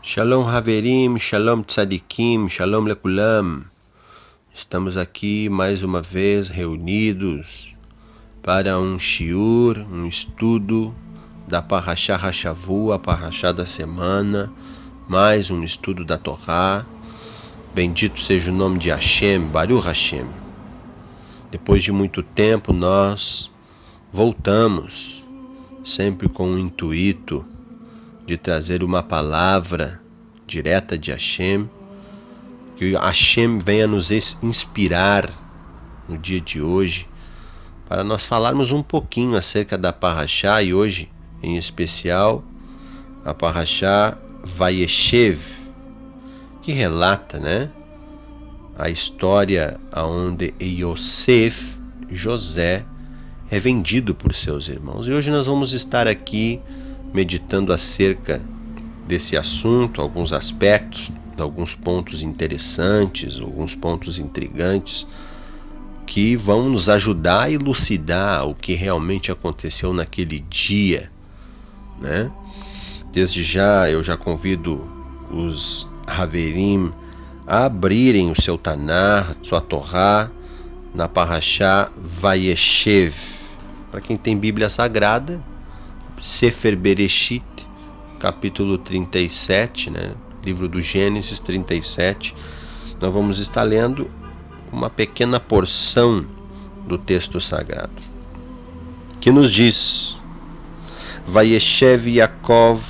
Shalom Haverim, Shalom Tzadikim, Shalom Lekulam. Estamos aqui mais uma vez reunidos para um shiur, um estudo da Parashá Hashavu, a Parashá da semana, mais um estudo da Torá. Bendito seja o nome de Hashem, Baruch Hashem. Depois de muito tempo nós voltamos, sempre com o intuito de trazer uma palavra direta de Hashem, que Hashem venha nos inspirar no dia de hoje, para nós falarmos um pouquinho acerca da Parashá, e hoje, em especial, a Parashá Vayeshev, que relata, a história onde Yosef, José, é vendido por seus irmãos. E hoje nós vamos estar aqui meditando acerca desse assunto, alguns aspectos, alguns pontos interessantes, alguns pontos intrigantes, que vão nos ajudar a elucidar o que realmente aconteceu naquele dia, Desde já eu já convido os Haverim a abrirem o seu Tanar, sua Torá, na Parashá Vayeshev. Para quem tem Bíblia Sagrada, Sefer Bereshit, capítulo 37, livro do Gênesis 37, nós vamos estar lendo uma pequena porção do texto sagrado, que nos diz: Vayeshev Yaakov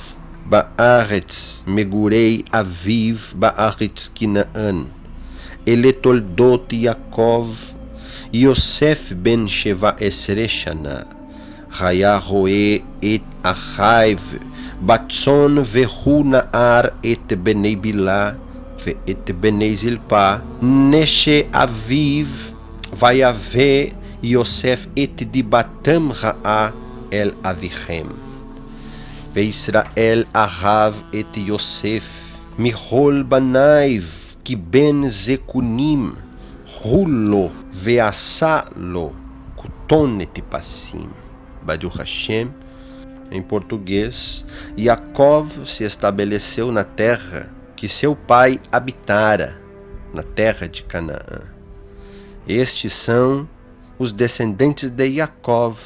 ba'aretz megurei aviv ba'aretz Kinaan ele toldot Yaakov Yosef ben Sheva Esre Shana Haya roe et achaiv Batson vehu naar et benei Bilá ve et benei Zilpá Neshe aviv vayave Yosef et dibatam ra'a el avichem ve Israel ahav et Yosef mihol banaiv ki ben zekunim hulo ve asalo kuton et passim. Baruch Hashem. Em português, Yaakov se estabeleceu na terra que seu pai habitara, na terra de Canaã. Estes são os descendentes de Yaakov.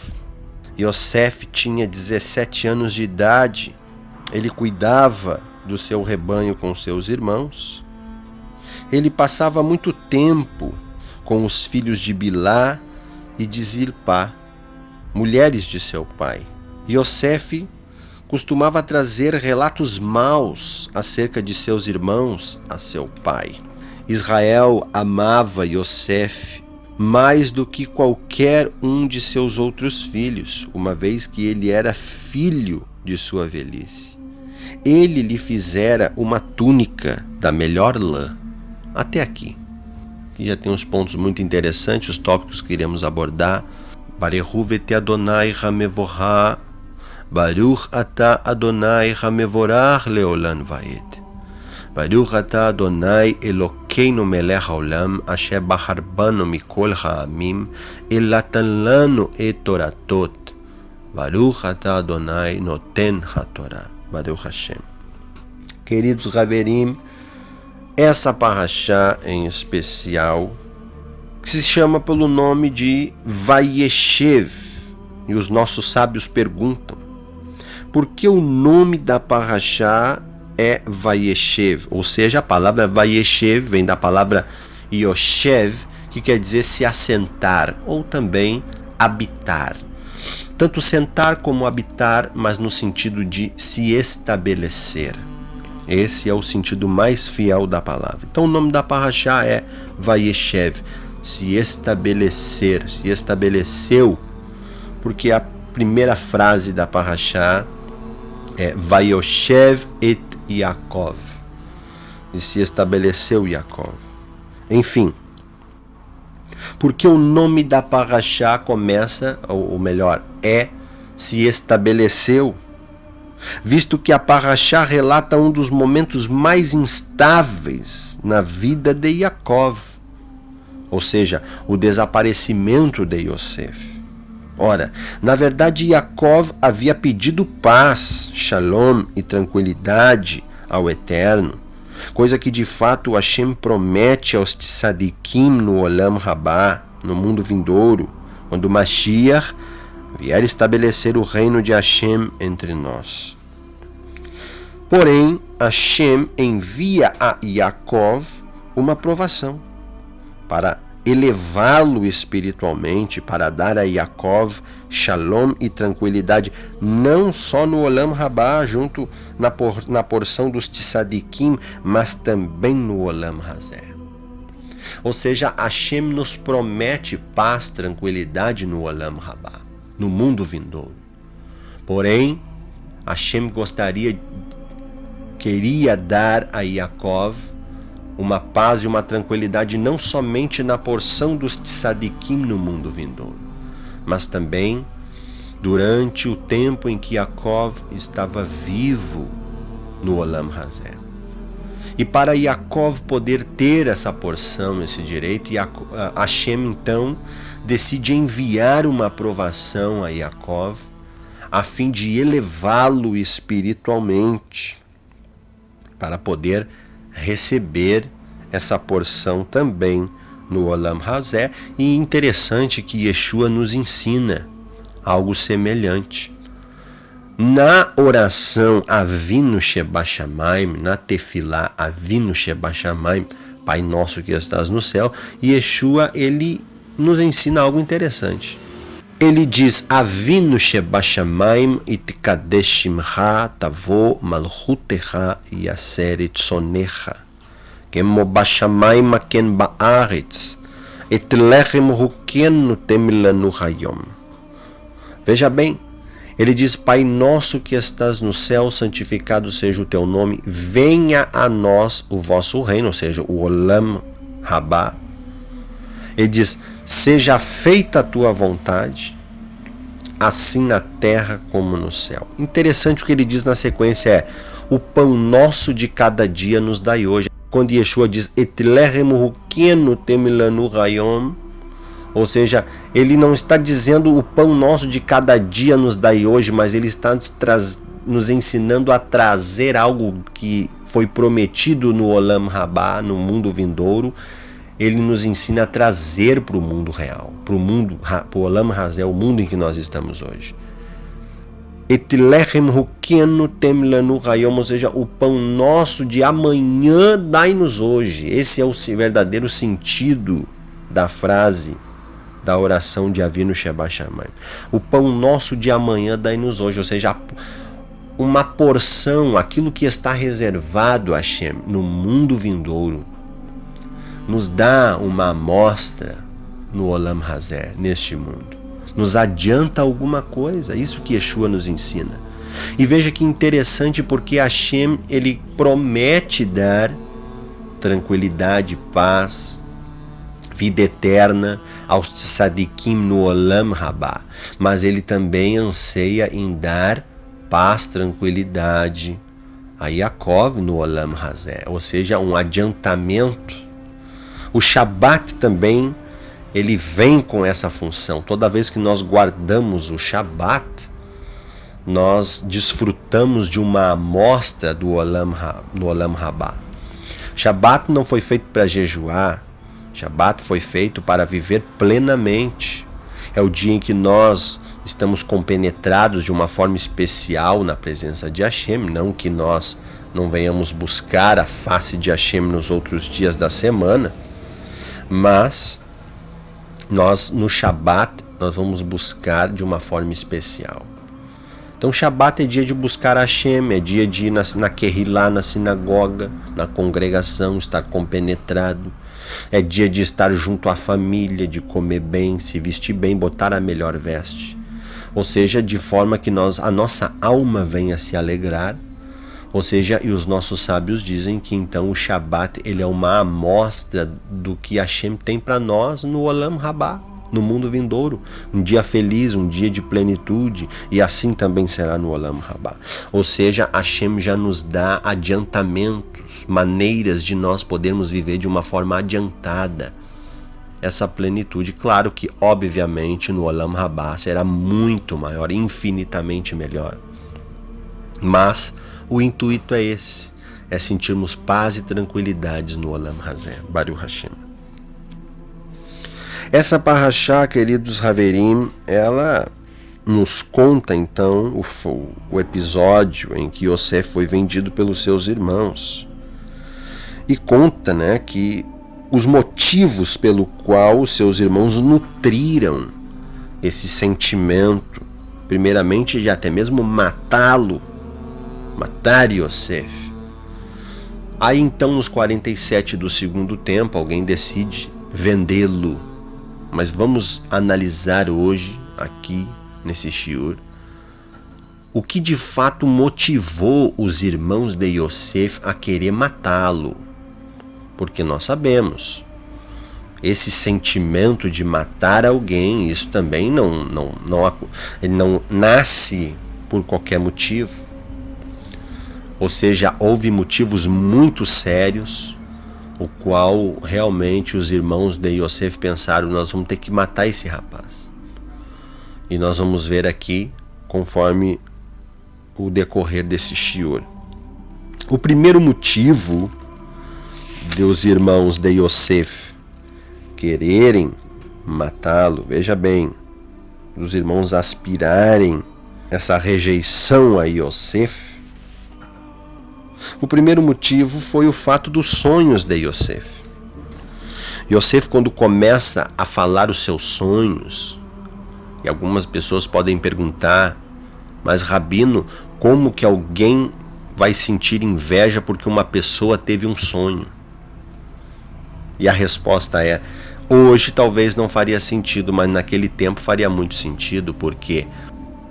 Yosef tinha 17 anos de idade. Ele cuidava do seu rebanho com seus irmãos. Ele passava muito tempo com os filhos de Bilá e de Zilpá, mulheres de seu pai. Yosef costumava trazer relatos maus acerca de seus irmãos a seu pai. Israel amava Yosef mais do que qualquer um de seus outros filhos, uma vez que ele era filho de sua velhice. Ele lhe fizera uma túnica da melhor lã. Até aqui. Aqui já tem uns pontos muito interessantes, os tópicos que iremos abordar. Barehu vete Adonai hamevorah, Baruch ata Adonai hamevorach leolam vaed. Baruch ata Adonai Elokeinu melech haolam, asher bahar banu mikol ha'amim, elatan lanu et toratot. Baruch ata Adonai noten hatorah. Baruch Hashem. Queridos Haverim, essa Parashá em especial, que se chama pelo nome de Vayeshev, e os nossos sábios perguntam: por que o nome da Parashá é Vayeshev? Ou seja, a palavra Vayeshev vem da palavra Yoshev, que quer dizer se assentar, ou também habitar. Tanto sentar como habitar, mas no sentido de se estabelecer. Esse é o sentido mais fiel da palavra. Então o nome da Parashá é Vayeshev, se estabelecer, se estabeleceu, porque a primeira frase da Parashá é Vayoshev et Yaakov, e se estabeleceu Yaakov. Enfim, porque o nome da Parashá começa, ou melhor, se estabeleceu, visto que a Parashá relata um dos momentos mais instáveis na vida de Yaakov, ou seja, o desaparecimento de Yosef. Ora, na verdade, Yaakov havia pedido paz, shalom e tranquilidade ao Eterno, coisa que de fato Hashem promete aos tzadikim no Olam Rabá, no mundo vindouro, quando Mashiach vier estabelecer o reino de Hashem entre nós. Porém, Hashem envia a Yaakov uma provação para elevá-lo espiritualmente, para dar a Yaakov shalom e tranquilidade, não só no Olam Rabá, junto na porção dos tzadikim, mas também no Olam Hazé. Ou seja, Hashem nos promete paz, tranquilidade no Olam Rabá, no mundo vindouro. Porém, Hashem queria dar a Yaakov uma paz e uma tranquilidade não somente na porção dos tzadikim no mundo vindouro, mas também durante o tempo em que Yaakov estava vivo no Olam Hazé. E para Yaakov poder ter essa porção, esse direito, Hashem então decide enviar uma aprovação a Yaakov a fim de elevá-lo espiritualmente para poder receber essa porção também no Olam Hazé. E interessante que Yeshua nos ensina algo semelhante. Na oração Avinu Sheba Shamayim, na tefilá Avinu Sheba Shamayim, Pai Nosso que estás no céu, Yeshua ele nos ensina algo interessante. Ele diz: Avinu Sheba Shamayim itkadesh shimcha tavo malchutecha yaser etzonecha kemo bashamayim ken baaretz et lechem hukenu tem lanu hayom. Veja bem, ele diz: Pai nosso que estás no céu, santificado seja o teu nome, venha a nós o vosso reino, ou seja, o Olam Rabá. Ele diz: seja feita a tua vontade, assim na terra como no céu. Interessante o que ele diz na sequência é: o pão nosso de cada dia nos dai hoje. Quando Yeshua diz Et lechem hukenu tem lanu hayom, ou seja, ele não está dizendo o pão nosso de cada dia nos dai hoje, mas ele está nos ensinando a trazer algo que foi prometido no Olam Rabá, no mundo vindouro. Ele nos ensina a trazer para o mundo real, para o Olam Hazé, o mundo em que nós estamos hoje. Et lechem hukenu tem lanu hayom, ou seja, o pão nosso de amanhã dai-nos hoje. Esse é o verdadeiro sentido da frase da oração de Avinu Sheba Shamayim. O pão nosso de amanhã dai-nos hoje, ou seja, uma porção, aquilo que está reservado a Hashem no mundo vindouro, nos dá uma amostra no Olam Hazé, neste mundo. Nos adianta alguma coisa, isso que Yeshua nos ensina. E veja que interessante, porque Hashem, ele promete dar tranquilidade, paz, vida eterna aos tzadikim no Olam Rabá, mas ele também anseia em dar paz, tranquilidade a Yaakov no Olam Hazé, ou seja, um adiantamento. O Shabat também, ele vem com essa função. Toda vez que nós guardamos o Shabat, nós desfrutamos de uma amostra do Olam Rabá. Shabat não foi feito para jejuar, Shabat foi feito para viver plenamente. É o dia em que nós estamos compenetrados de uma forma especial na presença de Hashem, não que nós não venhamos buscar a face de Hashem nos outros dias da semana, mas nós no Shabat nós vamos buscar de uma forma especial. Então Shabat é dia de buscar Hashem, é dia de ir na Kehilá, na sinagoga, na congregação, estar compenetrado. É dia de estar junto à família, de comer bem, se vestir bem, botar a melhor veste. Ou seja, de forma que a nossa alma venha se alegrar. Ou seja, e os nossos sábios dizem que então o Shabat ele é uma amostra do que Hashem tem para nós no Olam Rabá, no mundo vindouro. Um dia feliz, um dia de plenitude, e assim também será no Olam Rabá. Ou seja, Hashem já nos dá adiantamentos, maneiras de nós podermos viver de uma forma adiantada essa plenitude. Claro que, obviamente, no Olam Rabá será muito maior, infinitamente melhor. Mas o intuito é esse, é sentirmos paz e tranquilidade no Olam Hazé. Baruch Hashem. Essa parashá, queridos Haverim, ela nos conta então o episódio em que Yosef foi vendido pelos seus irmãos. E conta, né, que os motivos pelo qual os seus irmãos nutriram esse sentimento, primeiramente de até mesmo matá-lo, matar Yosef. Aí então nos 47 do segundo tempo alguém decide vendê-lo. Mas vamos analisar hoje, aqui nesse shiur, o que de fato motivou os irmãos de Yosef a querer matá-lo. Porque nós sabemos, esse sentimento de matar alguém, isso também ele não nasce por qualquer motivo. Ou seja, houve motivos muito sérios, o qual realmente os irmãos de Yosef pensaram: nós vamos ter que matar esse rapaz. E nós vamos ver aqui, conforme o decorrer desse shiur. O primeiro motivo dos irmãos de Yosef quererem matá-lo, veja bem, dos irmãos aspirarem essa rejeição a Yosef, o primeiro motivo foi o fato dos sonhos de Yosef. Yosef, quando começa a falar os seus sonhos, e algumas pessoas podem perguntar: mas Rabino, como que alguém vai sentir inveja porque uma pessoa teve um sonho? E a resposta é: hoje talvez não faria sentido, mas naquele tempo faria muito sentido, porque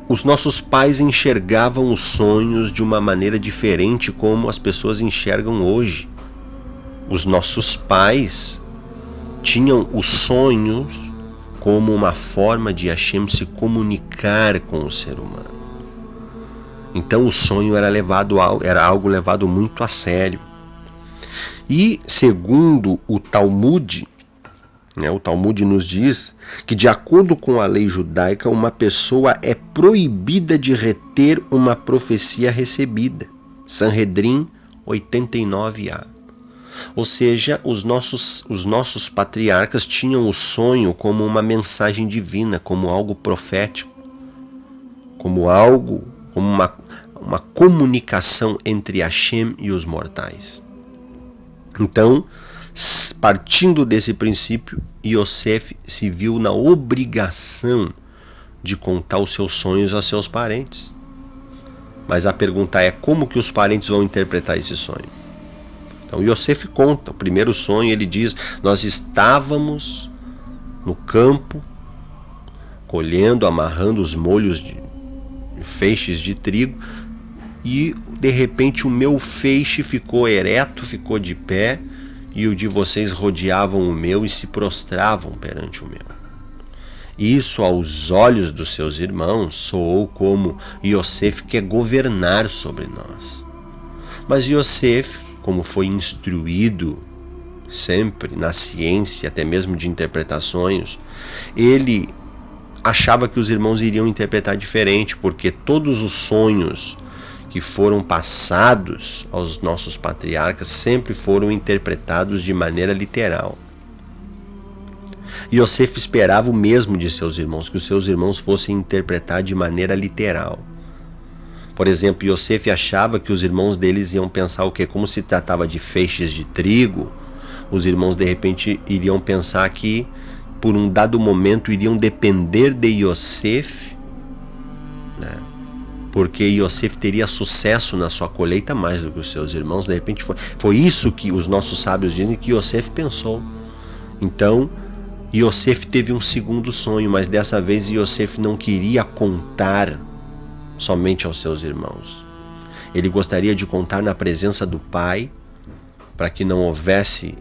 os nossos pais enxergavam os sonhos de uma maneira diferente como as pessoas enxergam hoje. Os nossos pais tinham os sonhos como uma forma de Hashem se comunicar com o ser humano. Então o sonho era algo levado muito a sério. E segundo o Talmud, o Talmud nos diz que, de acordo com a lei judaica, uma pessoa é proibida de reter uma profecia recebida. Sanhedrin 89a. Ou seja, os nossos patriarcas tinham o sonho como uma mensagem divina, como algo profético, como uma comunicação entre Hashem e os mortais. Então, partindo desse princípio, Yosef se viu na obrigação de contar os seus sonhos a seus parentes. Mas a pergunta é: como que os parentes vão interpretar esse sonho? Então Yosef conta o primeiro sonho. Ele diz: nós estávamos no campo colhendo, amarrando os molhos de feixes de trigo, e de repente o meu feixe ficou ereto, ficou de pé, e o de vocês rodeavam o meu e se prostravam perante o meu. Isso, aos olhos dos seus irmãos, soou como: Yosef quer governar sobre nós. Mas Yosef, como foi instruído sempre na ciência, até mesmo de interpretar sonhos, ele achava que os irmãos iriam interpretar diferente, porque todos os sonhos que foram passados aos nossos patriarcas sempre foram interpretados de maneira literal. Yosef esperava o mesmo de seus irmãos, que os seus irmãos fossem interpretar de maneira literal. Por exemplo, Yosef achava que os irmãos deles iam pensar o quê? Como se tratava de feixes de trigo, os irmãos de repente iriam pensar que por um dado momento iriam depender de Yosef, né? Porque Yosef teria sucesso na sua colheita mais do que os seus irmãos. De repente foi isso que os nossos sábios dizem que Yosef pensou. Então Yosef teve um segundo sonho, mas dessa vez Yosef não queria contar somente aos seus irmãos. Ele gostaria de contar na presença do pai, para que não houvesse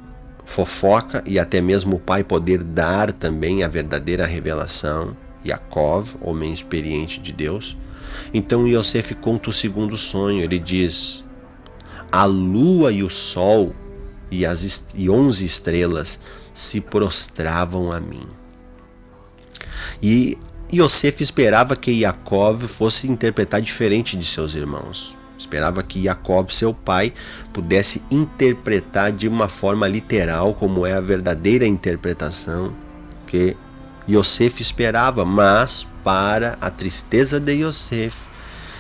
fofoca e até mesmo o pai poder dar também a verdadeira revelação. Yaakov, homem experiente de Deus. Então Yosef conta o segundo sonho. Ele diz: a lua e o sol e 11 estrelas se prostravam a mim. E Yosef esperava que Yaakov fosse interpretar diferente de seus irmãos. Esperava que Jacob, seu pai, pudesse interpretar de uma forma literal, como é a verdadeira interpretação que Yosef esperava, mas para a tristeza de Yosef,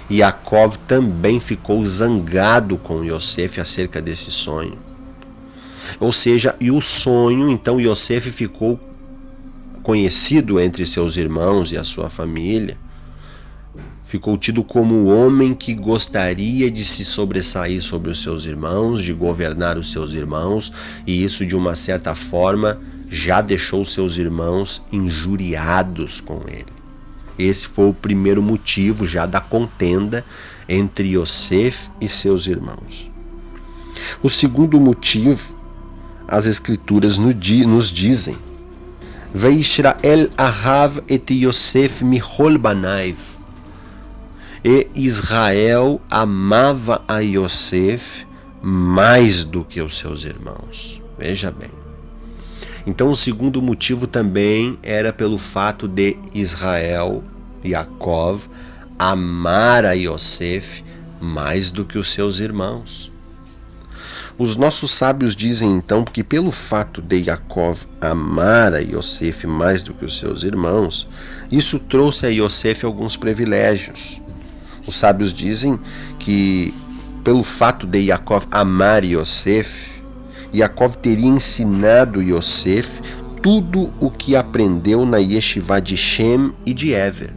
Jacob também ficou zangado com Yosef acerca desse sonho. Ou seja, e o sonho, então Yosef ficou conhecido entre seus irmãos e a sua família, ficou tido como o homem que gostaria de se sobressair sobre os seus irmãos, de governar os seus irmãos, e isso de uma certa forma já deixou seus irmãos injuriados com ele. Esse foi o primeiro motivo já da contenda entre Yosef e seus irmãos. O segundo motivo, as escrituras nos dizem: Veishrael ahav et Yosef michol banaiv. E Israel amava a Yosef mais do que os seus irmãos. Veja bem. Então o segundo motivo também era pelo fato de Israel, Yaakov, amar a Yosef mais do que os seus irmãos. Os nossos sábios dizem então que pelo fato de Yaakov amar a Yosef mais do que os seus irmãos, isso trouxe a Yosef alguns privilégios. Os sábios dizem que pelo fato de Yaakov amar Yosef, Yaakov teria ensinado Yosef tudo o que aprendeu na Yeshivá de Shem e de Ever.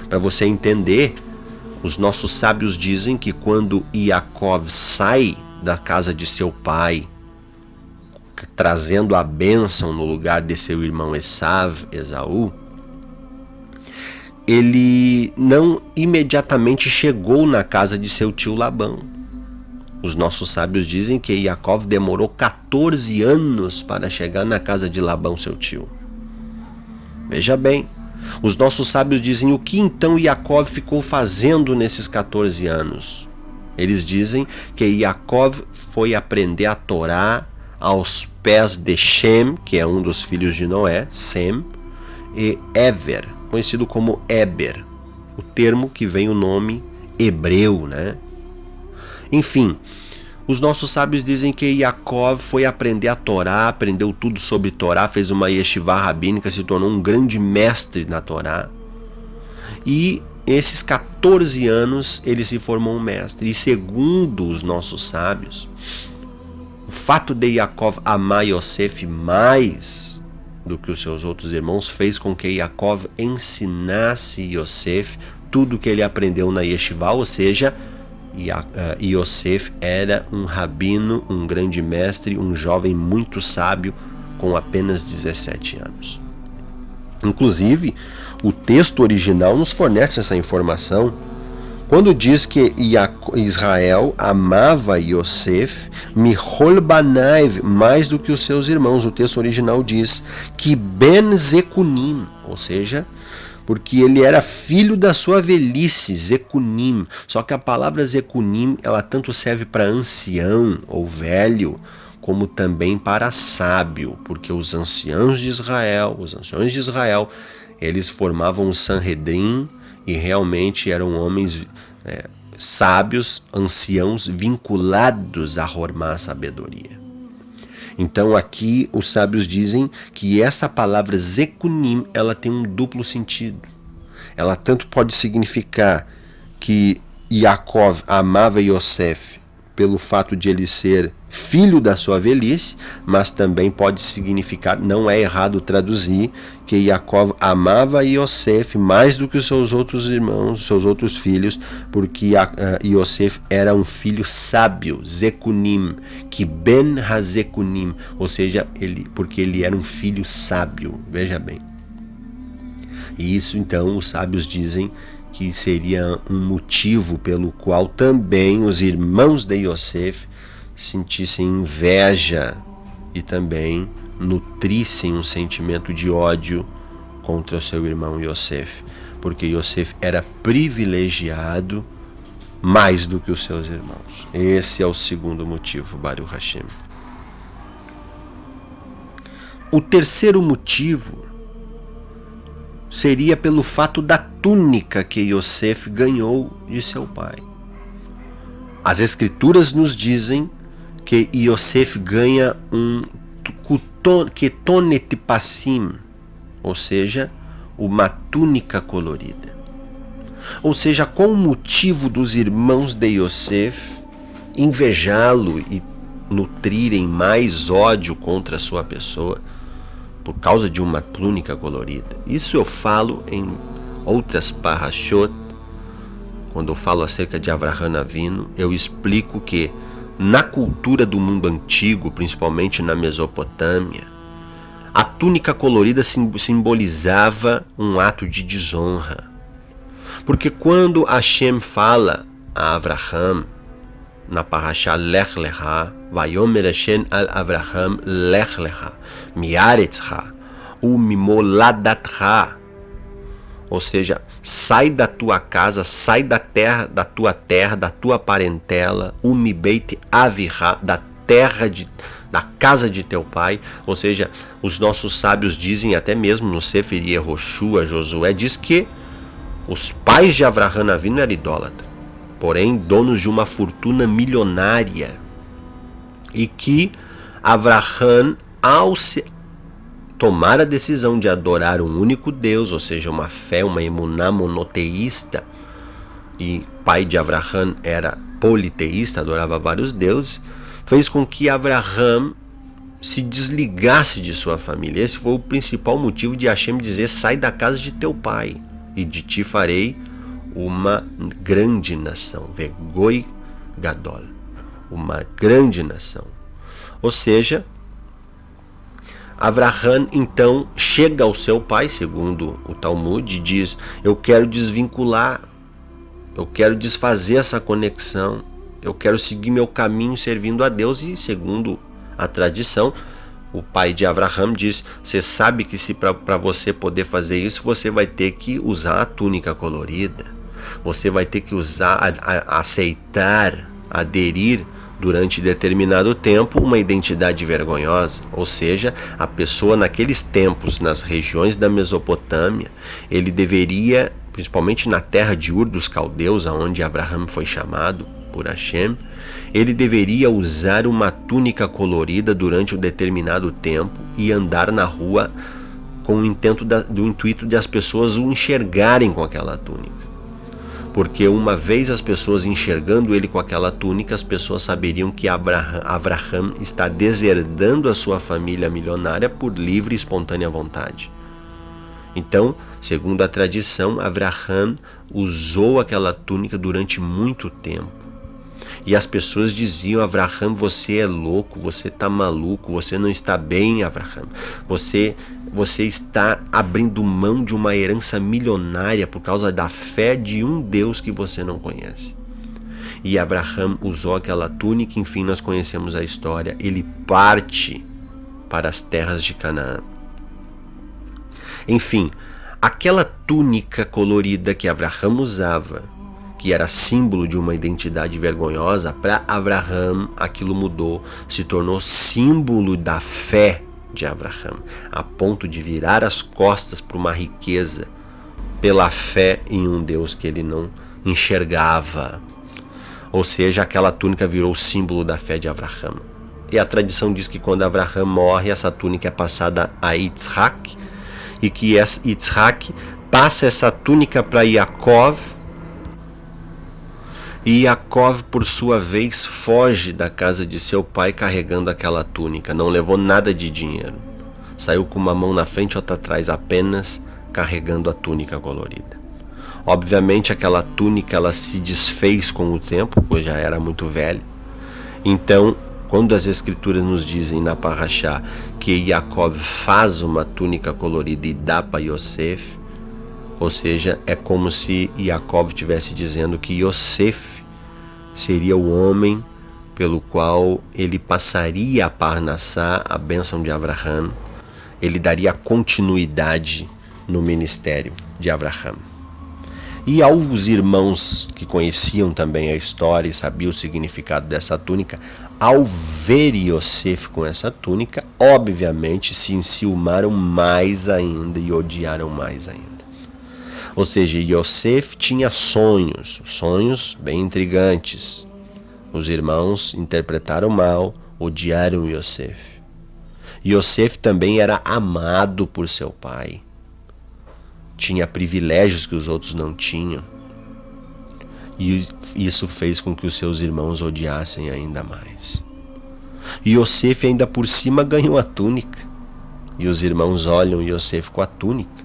Para você entender, os nossos sábios dizem que quando Yaakov sai da casa de seu pai, trazendo a bênção no lugar de seu irmão Esaú, ele não imediatamente chegou na casa de seu tio Labão. Os nossos sábios dizem que Yaakov demorou 14 anos para chegar na casa de Labão, seu tio. Veja bem, os nossos sábios dizem o que então Yaakov ficou fazendo nesses 14 anos. Eles dizem que Yaakov foi aprender a Torá aos pés de Shem, que é um dos filhos de Noé, Sem, e Ever, conhecido como Eber, o termo que vem o nome hebreu, né? Enfim, os nossos sábios dizem que Yaakov foi aprender a Torá, aprendeu tudo sobre Torá, fez uma yeshivá rabínica, se tornou um grande mestre na Torá. E esses 14 anos ele se formou um mestre. E segundo os nossos sábios, o fato de Yaakov amar Yosef mais do que os seus outros irmãos fez com que Yaakov ensinasse Yosef tudo que ele aprendeu na yeshivá, ou seja, Yosef era um rabino, um grande mestre, um jovem muito sábio com apenas 17 anos. Inclusive, o texto original nos fornece essa informação quando diz que Israel amava Yosef michol banaiv, mais do que os seus irmãos. O texto original diz que ben zekunim, ou seja, porque ele era filho da sua velhice, Zekunim. Só que a palavra Zekunim, ela tanto serve para ancião ou velho, como também para sábio, porque os anciãos de Israel, eles formavam o Sanhedrin e realmente eram homens sábios, anciãos vinculados a formar a sabedoria. Então aqui os sábios dizem que essa palavra Zekunim, ela tem um duplo sentido. Ela tanto pode significar que Yaakov amava Yosef pelo fato de ele ser filho da sua velhice, mas também pode significar, não é errado traduzir, que Yaakov amava Yosef mais do que os seus outros irmãos, os seus outros filhos, porque Yosef era um filho sábio, Zekunim, que ben hazekunim, ou seja, porque ele era um filho sábio, veja bem. E isso então os sábios dizem que seria um motivo pelo qual também os irmãos de Yosef sentissem inveja e também nutrissem um sentimento de ódio contra o seu irmão Yosef, porque Yosef era privilegiado mais do que os seus irmãos. Esse é o segundo motivo, Baruch Hashem. O terceiro motivo seria pelo fato da túnica que Yosef ganhou de seu pai. As escrituras nos dizem que Yosef ganha um ketonet passim, ou seja, uma túnica colorida. Ou seja, qual o motivo dos irmãos de Yosef invejá-lo e nutrirem mais ódio contra a sua pessoa por causa de uma túnica colorida? Isso eu falo em outras parashot. Quando eu falo acerca de Avraham Avinu, eu explico que na cultura do mundo antigo, principalmente na Mesopotâmia, a túnica colorida simbolizava um ato de desonra. Porque quando Hashem fala a Avraham, na parashá Lech Lecha, Vayomer Hashem al Avraham Lech Lecha, Miaretzcha, Umimoladatcha, ou seja, sai da tua casa, sai da terra, da tua parentela, Umibeit Avirá, da casa de teu pai. Ou seja, os nossos sábios dizem, até mesmo no Sefer Yehoshua, Josué, diz que os pais de Avraham Avinu eram idólatras, porém donos de uma fortuna milionária, e que Avraham, ao tomar a decisão de adorar um único Deus, ou seja, uma fé, uma emuná monoteísta, e pai de Avraham era politeísta, adorava vários deuses, fez com que Avraham se desligasse de sua família. Esse foi o principal motivo de Hashem dizer: sai da casa de teu pai e de ti farei uma grande nação, Vegoi Gadol, uma grande nação. Ou seja, Avraham então chega ao seu pai, segundo o Talmud, e diz: eu quero desvincular, eu quero desfazer essa conexão, eu quero seguir meu caminho servindo a Deus. E segundo a tradição, o pai de Avraham diz: você sabe que se para você poder fazer isso, você vai ter que usar a túnica colorida, você vai ter que usar, aceitar, aderir durante determinado tempo uma identidade vergonhosa. Ou seja, a pessoa naqueles tempos, nas regiões da Mesopotâmia, ele deveria, principalmente na terra de Ur dos Caldeus, aonde Avraham foi chamado por Hashem, ele deveria usar uma túnica colorida durante um determinado tempo e andar na rua com o intuito de as pessoas o enxergarem com aquela túnica. Porque uma vez as pessoas enxergando ele com aquela túnica, as pessoas saberiam que Avraham está deserdando a sua família milionária por livre e espontânea vontade. Então, segundo a tradição, Avraham usou aquela túnica durante muito tempo. E as pessoas diziam: Avraham, você é louco, você está maluco, você não está bem, Avraham. Você está abrindo mão de uma herança milionária por causa da fé de um Deus que você não conhece. E Avraham usou aquela túnica. Enfim, nós conhecemos a história. Ele parte para as terras de Canaã. Enfim, aquela túnica colorida que Avraham usava, que era símbolo de uma identidade vergonhosa, para Avraham aquilo mudou, se tornou símbolo da fé de Avraham, a ponto de virar as costas para uma riqueza pela fé em um Deus que ele não enxergava. Ou seja, aquela túnica virou símbolo da fé de Avraham. E a tradição diz que quando Avraham morre, essa túnica é passada a Yitzhak, e que Yitzhak passa essa túnica para Yaakov, e Yaakov, por sua vez, foge da casa de seu pai carregando aquela túnica. Não levou nada de dinheiro. Saiu com uma mão na frente e outra atrás, apenas carregando a túnica colorida. Obviamente, aquela túnica ela se desfez com o tempo, pois já era muito velha. Então, quando as escrituras nos dizem na parashá que Yaakov faz uma túnica colorida e dá para Yosef, ou seja, é como se Yaakov estivesse dizendo que Yosef seria o homem pelo qual ele passaria a parnassá, a bênção de Avraham. Ele daria continuidade no ministério de Avraham. E aos irmãos que conheciam também a história e sabiam o significado dessa túnica, ao ver Yosef com essa túnica, obviamente se enciumaram mais ainda e odiaram mais ainda. Ou seja, Yosef tinha sonhos bem intrigantes, Os irmãos interpretaram mal, odiaram Yosef. Yosef também era amado por seu pai. Tinha privilégios que os outros não tinham. E isso fez com que os seus irmãos odiassem ainda mais. E Yosef ainda por cima ganhou a túnica. E os irmãos olham Yosef com a túnica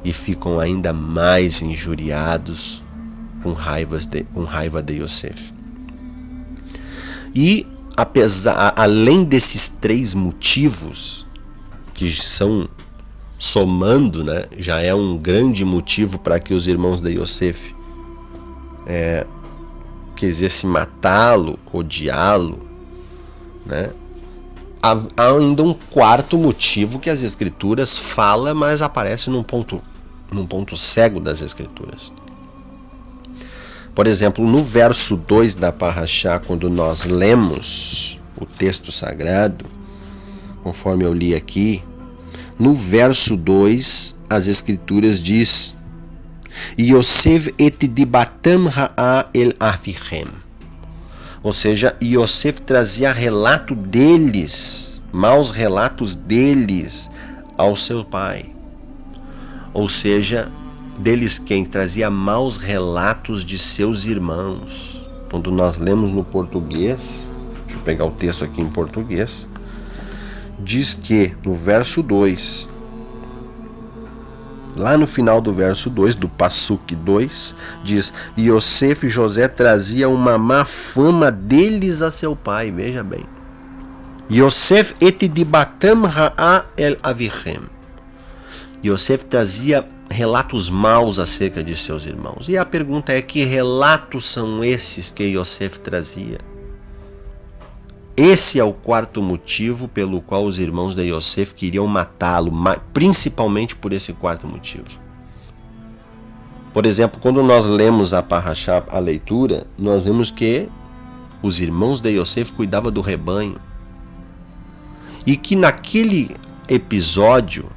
e ficam ainda mais injuriados, com raiva de Yosef. E além desses três motivos, que são somando, né, já é um grande motivo para que os irmãos de Yosef quisessem matá-lo, odiá-lo, né? Há ainda um quarto motivo que as escrituras falam, mas aparece num ponto cego das escrituras. Por exemplo, no verso 2 da Parashá, quando nós lemos o texto sagrado, conforme eu li aqui, no verso 2 as escrituras diz: Yosef et dibatam ha'a el avichem. Ou seja, Yosef trazia relato deles, maus relatos deles ao seu pai. Ou seja, deles quem trazia maus relatos de seus irmãos. Quando nós lemos no português, deixa eu pegar o texto aqui em português, diz que no verso 2, lá no final do verso 2, do Passuque 2, diz: Yosef e José trazia uma má fama deles a seu pai. Veja bem. Yosef et dibatam ha'a el avichem. Yosef trazia relatos maus acerca de seus irmãos. E a pergunta é: que relatos são esses que Yosef trazia? Esse é o quarto motivo pelo qual os irmãos de Yosef queriam matá-lo, principalmente por esse quarto motivo. Por exemplo, quando nós lemos a Parashá, a leitura, nós vemos que os irmãos de Yosef cuidavam do rebanho. E que naquele episódio,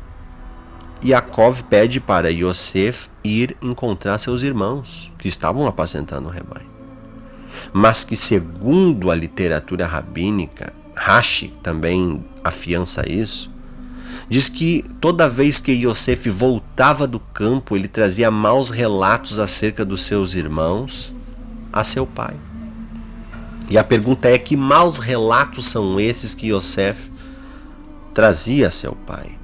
Yaakov pede para Yosef ir encontrar seus irmãos, que estavam apacentando o rebanho. Mas que, segundo a literatura rabínica, Rashi também afiança isso, diz que toda vez que Yosef voltava do campo, ele trazia maus relatos acerca dos seus irmãos a seu pai. E a pergunta é: que maus relatos são esses que Yosef trazia a seu pai?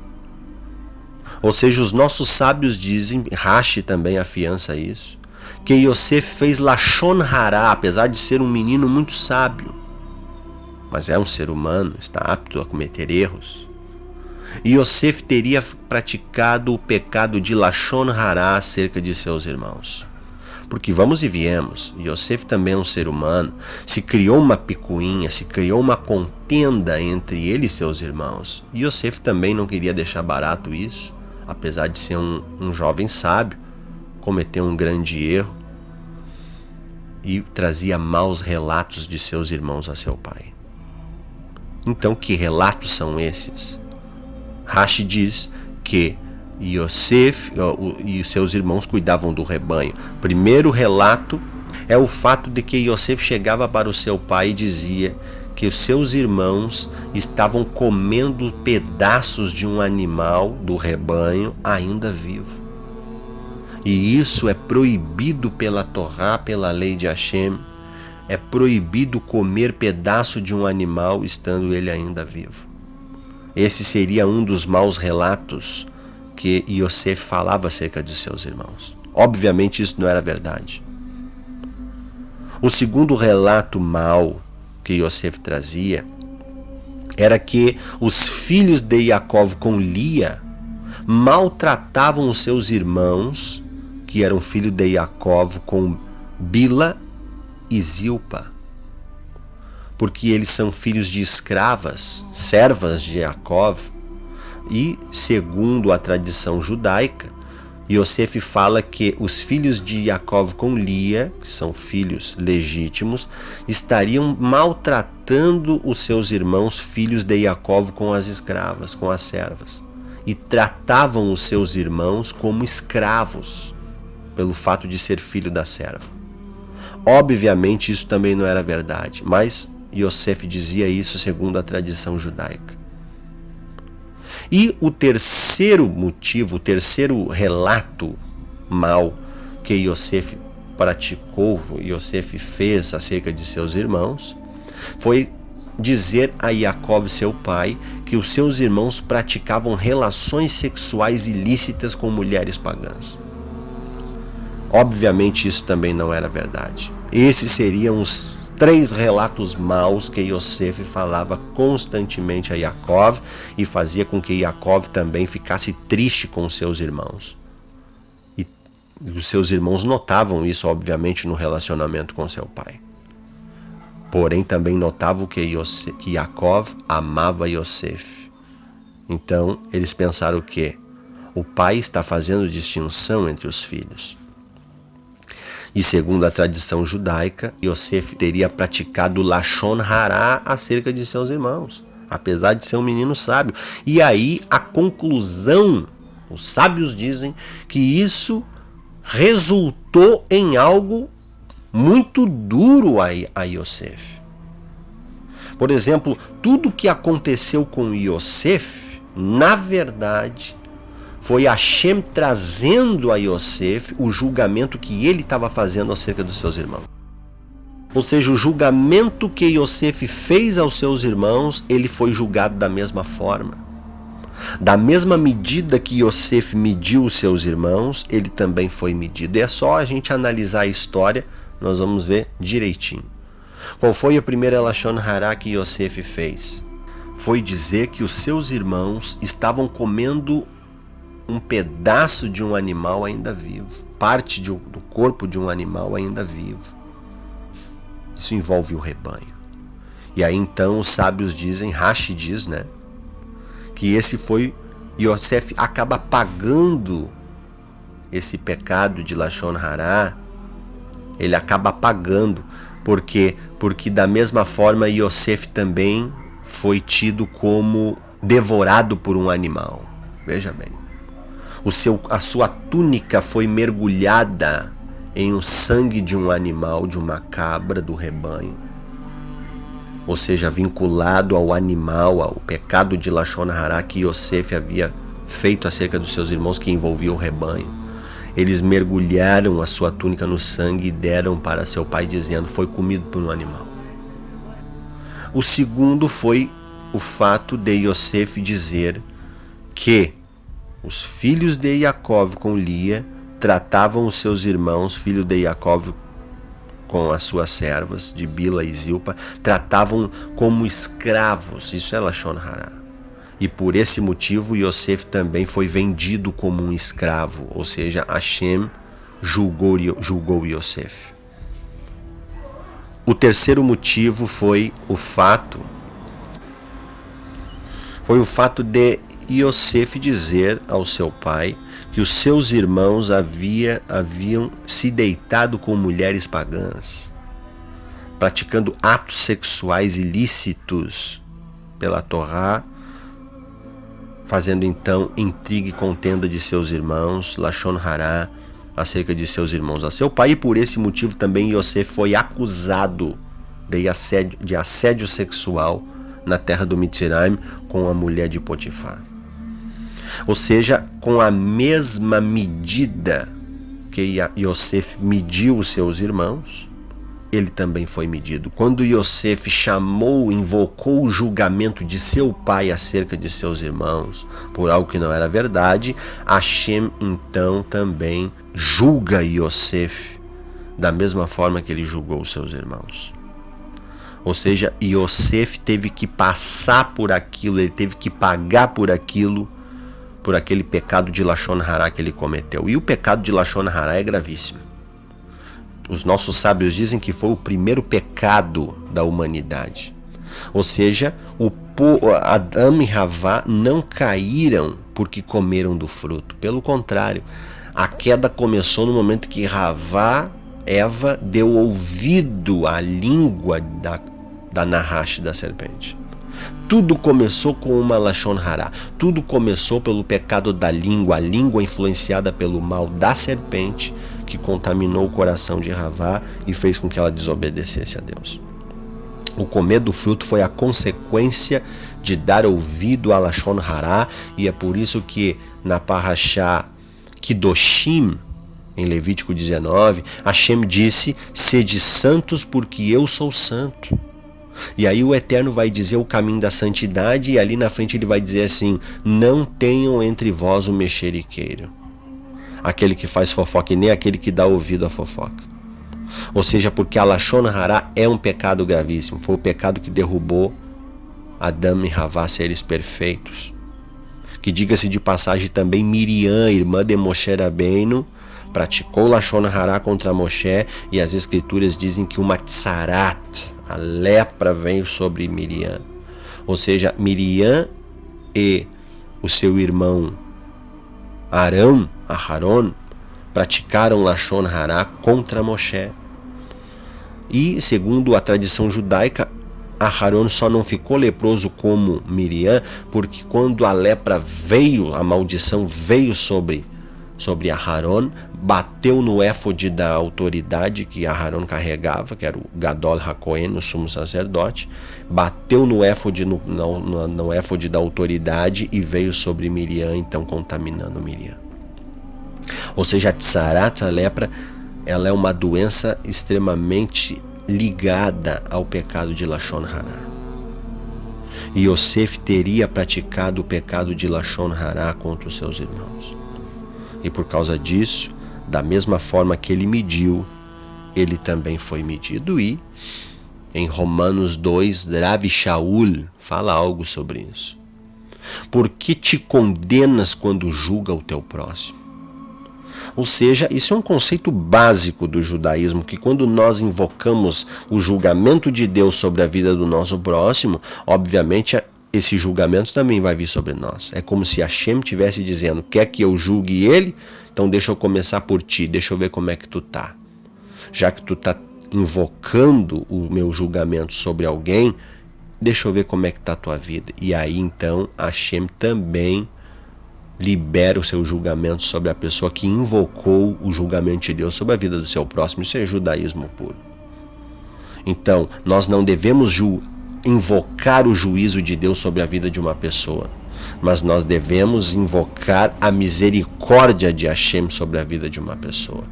Ou seja, os nossos sábios dizem, Rashi também afiança isso, que Yosef fez Lashon Hará, apesar de ser um menino muito sábio, mas é um ser humano, está apto a cometer erros. E Yosef teria praticado o pecado de Lashon Hará acerca de seus irmãos. Porque vamos e viemos, Yosef também é um ser humano, se criou uma picuinha, se criou uma contenda entre ele e seus irmãos. E Yosef também não queria deixar barato isso, apesar de ser um jovem sábio, cometeu um grande erro e trazia maus relatos de seus irmãos a seu pai. Então, que relatos são esses? Rashi diz que Yosef e seus irmãos cuidavam do rebanho. Primeiro relato é o fato de que Yosef chegava para o seu pai e dizia que os seus irmãos estavam comendo pedaços de um animal do rebanho ainda vivo. E isso é proibido pela Torá, pela lei de Hashem. É proibido comer pedaço de um animal estando ele ainda vivo. Esse seria um dos maus relatos que Yosef falava acerca de seus irmãos. Obviamente isso não era verdade. O segundo relato mau que Yosef trazia era que os filhos de Yaakov com Lia maltratavam os seus irmãos, que eram filhos de Yaakov com Bila e Zilpa, porque eles são filhos de escravas, servas de Yaakov. E, segundo a tradição judaica, Yosef fala que os filhos de Yaakov com Lia, que são filhos legítimos, estariam maltratando os seus irmãos, filhos de Yaakov, com as escravas, com as servas. E tratavam os seus irmãos como escravos, pelo fato de ser filho da serva. Obviamente isso também não era verdade, mas Yosef dizia isso segundo a tradição judaica. E o terceiro motivo, o terceiro relato mau que Yosef praticou, Yosef fez acerca de seus irmãos, foi dizer a Yaakov, seu pai, que os seus irmãos praticavam relações sexuais ilícitas com mulheres pagãs. Obviamente isso também não era verdade. Esses seriam os 3 relatos maus que Yosef falava constantemente a Yaakov e fazia com que Yaakov também ficasse triste com seus irmãos. E os seus irmãos notavam isso, obviamente, no relacionamento com seu pai. Porém, também notavam que Yaakov amava Yosef. Então, eles pensaram que o pai está fazendo distinção entre os filhos. E segundo a tradição judaica, Yosef teria praticado Lashon Hará acerca de seus irmãos, apesar de ser um menino sábio. E aí a conclusão, os sábios dizem que isso resultou em algo muito duro a Yosef. Por exemplo, tudo que aconteceu com Yosef, na verdade, foi Hashem trazendo a Yosef o julgamento que ele estava fazendo acerca dos seus irmãos. Ou seja, o julgamento que Yosef fez aos seus irmãos, ele foi julgado da mesma forma. Da mesma medida que Yosef mediu os seus irmãos, ele também foi medido. E é só a gente analisar a história, nós vamos ver direitinho. Qual foi a primeira Lashon Hará que Yosef fez? Foi dizer que os seus irmãos estavam comendo um pedaço de um animal ainda vivo, parte do corpo de um animal ainda vivo. Isso envolve o rebanho. E aí então os sábios dizem, Rashi diz, né, que esse foi, Yosef acaba pagando esse pecado de Lashon Hará, ele acaba pagando, porque da mesma forma Yosef também foi tido como devorado por um animal. Veja bem. A sua túnica foi mergulhada em um sangue de um animal, de uma cabra do rebanho. Ou seja, vinculado ao animal, ao pecado de Lashon Hará que Yosef havia feito acerca dos seus irmãos, que envolvia o rebanho. Eles mergulharam a sua túnica no sangue e deram para seu pai, dizendo, foi comido por um animal. O segundo foi o fato de Yosef dizer que os filhos de Yaakov com Lia tratavam os seus irmãos, filho de Yaakov com as suas servas, de Bila e Zilpa, tratavam como escravos. Isso é Lashon Hará. E por esse motivo Yosef também foi vendido como um escravo, ou seja, Hashem julgou Yosef. O terceiro motivo foi o fato de Yosef dizer ao seu pai que os seus irmãos haviam se deitado com mulheres pagãs, praticando atos sexuais ilícitos pela Torá, fazendo então intriga e contenda de seus irmãos, Lashon Hará, acerca de seus irmãos a seu pai, e por esse motivo também Yosef foi acusado de assédio sexual na terra do Mitzrayim com a mulher de Potifar. Ou seja, com a mesma medida que Yosef mediu os seus irmãos, ele também foi medido. Quando Yosef invocou o julgamento de seu pai acerca de seus irmãos, por algo que não era verdade, Hashem então também julga Yosef da mesma forma que ele julgou os seus irmãos. Ou seja, Yosef teve que passar por aquilo, ele teve que pagar por aquilo, por aquele pecado de Lashon Hará que ele cometeu. E o pecado de Lashon Hará é gravíssimo. Os nossos sábios dizem que foi o primeiro pecado da humanidade. Ou seja, Adão e Havá não caíram porque comeram do fruto. Pelo contrário, a queda começou no momento que Eva deu ouvido à língua da Nahash, da serpente. Tudo começou com uma Lashon Hara. Tudo começou pelo pecado da língua, a língua influenciada pelo mal da serpente, que contaminou o coração de Havá e fez com que ela desobedecesse a Deus. O comer do fruto foi a consequência de dar ouvido a Lashon Hara, e é por isso que na Parashá Kedoshim, em Levítico 19, Hashem disse: sede santos porque eu sou santo. E aí o Eterno vai dizer o caminho da santidade, e ali na frente ele vai dizer assim: não tenham entre vós o mexeriqueiro, aquele que faz fofoca, e nem aquele que dá ouvido à fofoca. Ou seja, porque a Lashon Hara é um pecado gravíssimo, foi o pecado que derrubou Adão e Havá, seres perfeitos. Que, diga-se de passagem, também Miriam, irmã de Moshe Rabbeinu, praticou Lashon Hara contra Moshe, e as escrituras dizem que uma tsarat, a lepra, veio sobre Miriam. Ou seja, Miriam e o seu irmão Aharon, praticaram Lashon Hara contra Moshe. E, segundo a tradição judaica, Aharon só não ficou leproso como Miriam, porque quando a lepra veio, a maldição veio sobre Aharon, bateu no éfode da autoridade que Aharon carregava, que era o Gadol HaKohen, o sumo sacerdote, bateu no éfode, no éfode da autoridade e veio sobre Miriam, então contaminando Miriam. Ou seja, a tsarat, a lepra, ela é uma doença extremamente ligada ao pecado de Lashon Hara. E Yosef teria praticado o pecado de Lashon Hara contra os seus irmãos. E por causa disso, da mesma forma que ele mediu, ele também foi medido. E em Romanos 2, Rav Shaul fala algo sobre isso. Por que te condenas quando julga o teu próximo? Ou seja, isso é um conceito básico do judaísmo, que quando nós invocamos o julgamento de Deus sobre a vida do nosso próximo, obviamente esse julgamento também vai vir sobre nós. É como se Hashem estivesse dizendo: quer que eu julgue ele? Então deixa eu começar por ti, deixa eu ver como é que tu tá. Já que tu tá invocando o meu julgamento sobre alguém, deixa eu ver como é que tá a tua vida. E aí então Hashem também libera o seu julgamento sobre a pessoa que invocou o julgamento de Deus sobre a vida do seu próximo. Isso é judaísmo puro. Então, nós não devemos invocar o juízo de Deus sobre a vida de uma pessoa, mas nós devemos invocar a misericórdia de Hashem sobre a vida de uma pessoa.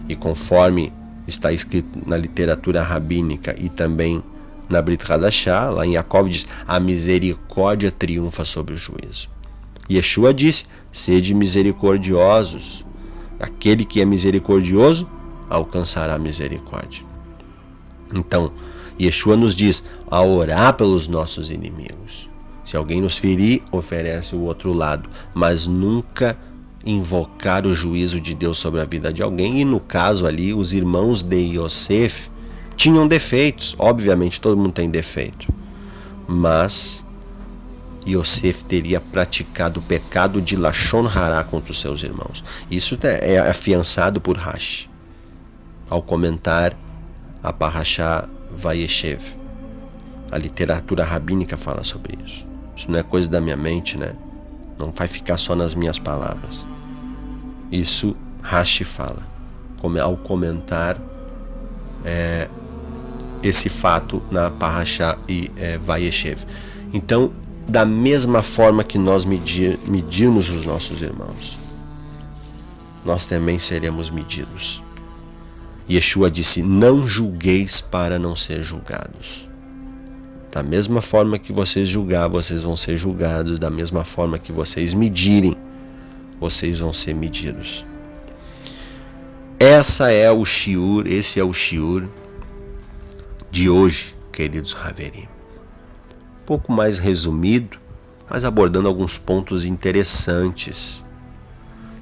E conforme está escrito na literatura rabínica e também na Brit Hadashah, lá em Yaakov diz: a misericórdia triunfa sobre o juízo. Yeshua disse: sede misericordiosos. Aquele que é misericordioso alcançará misericórdia. Então, Yeshua nos diz a orar pelos nossos inimigos. Se alguém nos ferir, oferece o outro lado, mas nunca invocar o juízo de Deus sobre a vida de alguém. E no caso ali, os irmãos de Yosef tinham defeitos. Obviamente, todo mundo tem defeito. Mas Yosef teria praticado o pecado de Lashon Hara contra os seus irmãos. Isso é afiançado por Rashi, ao comentar a Parashá Vayeshev. A literatura rabínica fala sobre isso. Isso não é coisa da minha mente, né? Não vai ficar só nas minhas palavras. Isso Rashi fala, ao comentar esse fato na Parashá Vayeshev. Então, da mesma forma que nós medirmos os nossos irmãos, nós também seremos medidos. Yeshua disse: não julgueis para não ser julgados. Da mesma forma que vocês julgar, vocês vão ser julgados. Da mesma forma que vocês medirem, vocês vão ser medidos. Esse é o shiur de hoje, queridos Haverim. Um pouco mais resumido, mas abordando alguns pontos interessantes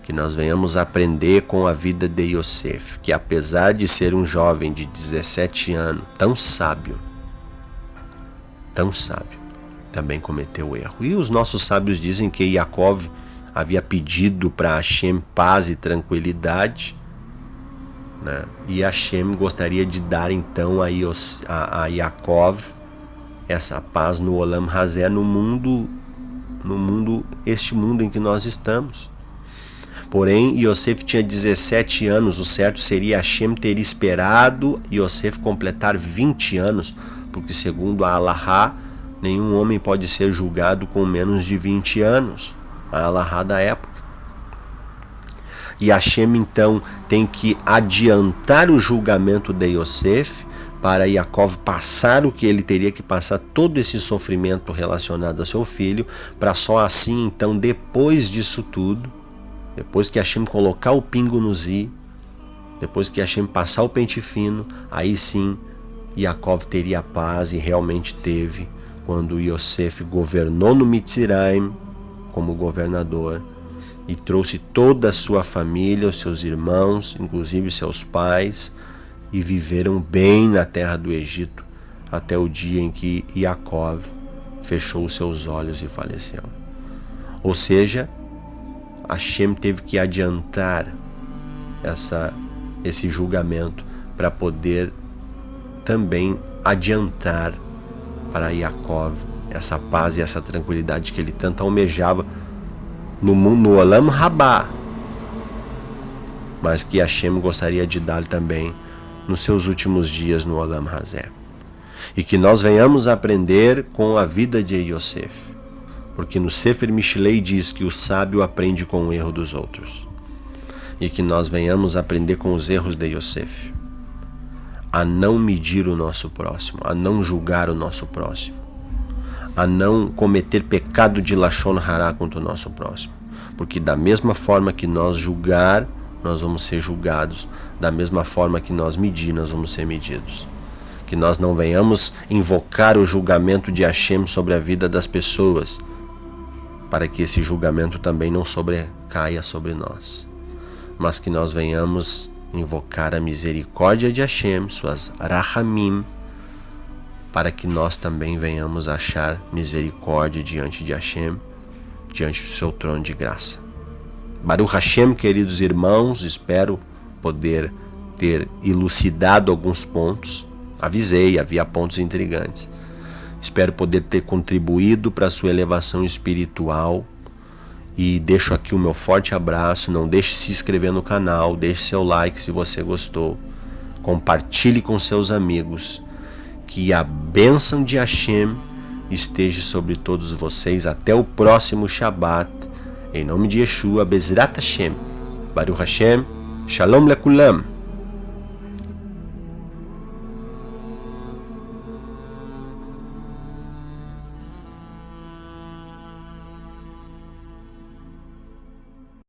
que nós venhamos aprender com a vida de Yosef, que apesar de ser um jovem de 17 anos, tão sábio, também cometeu erro. E os nossos sábios dizem que Yaakov havia pedido para Hashem paz e tranquilidade, né? E Hashem gostaria de dar então a Yaakov essa paz no Olam Hazé, no mundo, este mundo em que nós estamos. Porém, Yosef tinha 17 anos, o certo seria Hashem ter esperado Yosef completar 20 anos, porque segundo a Alahá, nenhum homem pode ser julgado com menos de 20 anos, a Alahá da época. E Hashem então tem que adiantar o julgamento de Yosef para Yaakov passar o que ele teria que passar, todo esse sofrimento relacionado a seu filho, para só assim então, depois disso tudo, depois que Hashem colocar o pingo nos i, depois que Hashem passar o pente fino, aí sim Yaakov teria paz, e realmente teve, quando Yosef governou no Mitzrayim como governador e trouxe toda a sua família, os seus irmãos, inclusive seus pais, e viveram bem na terra do Egito até o dia em que Yaakov fechou os seus olhos e faleceu. Ou seja, Hashem teve que adiantar esse julgamento para poder também adiantar para Yaakov essa paz e essa tranquilidade que ele tanto almejava no Olam Rabá, mas que Hashem gostaria de dar também nos seus últimos dias no Olam Hazé. E que nós venhamos a aprender com a vida de Yosef, porque no Sefer Mishlei diz que o sábio aprende com o erro dos outros. E que nós venhamos a aprender com os erros de Yosef, a não medir o nosso próximo, a não julgar o nosso próximo, a não cometer pecado de Lashon Hará contra o nosso próximo. Porque da mesma forma que nós julgar, nós vamos ser julgados. Da mesma forma que nós medir, nós vamos ser medidos. Que nós não venhamos invocar o julgamento de Hashem sobre a vida das pessoas, para que esse julgamento também não sobrecaia sobre nós. Mas que nós venhamos invocar a misericórdia de Hashem, suas Rahamim, para que nós também venhamos achar misericórdia diante de Hashem, diante do seu trono de graça. Baruch Hashem, queridos irmãos, espero poder ter elucidado alguns pontos. Avisei, havia pontos intrigantes. Espero poder ter contribuído para a sua elevação espiritual. E deixo aqui o meu forte abraço. Não deixe de se inscrever no canal, deixe seu like se você gostou. Compartilhe com seus amigos. Que a bênção de Hashem esteja sobre todos vocês. Até o próximo Shabbat. Em nome de Yeshua, Bezrat Hashem. Baruch Hashem. Shalom lekulam.